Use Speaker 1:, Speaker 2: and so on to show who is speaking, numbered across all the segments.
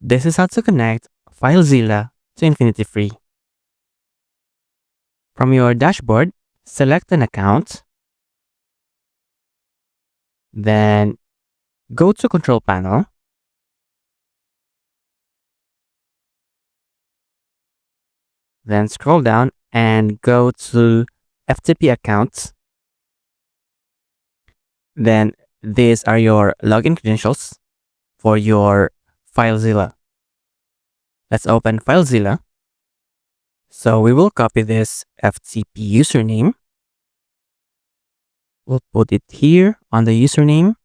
Speaker 1: This is how to connect FileZilla to InfinityFree. From your dashboard, select an account, then go to Control Panel, then scroll down and go to FTP accounts. Then these are your login credentials for your FileZilla. Let's open FileZilla. So we will copy this FTP username. We'll put it here on the username.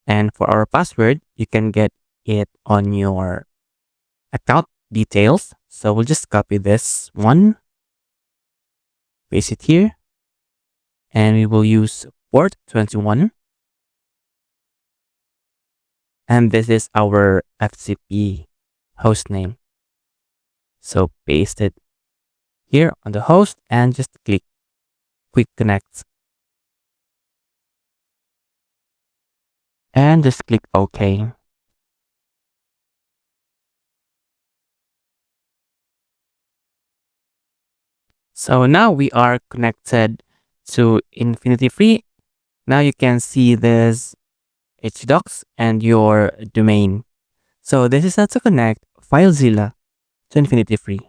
Speaker 1: And for our password, you can get it on your account details. So we'll just copy this one, paste it here, and we will use port 21. And this is our FTP host name. So paste it here on the host and just click Quick Connect. And just click OK. So now we are connected to InfinityFree. Now you can see this htdocs and your domain. So this is how to connect FileZilla to InfinityFree.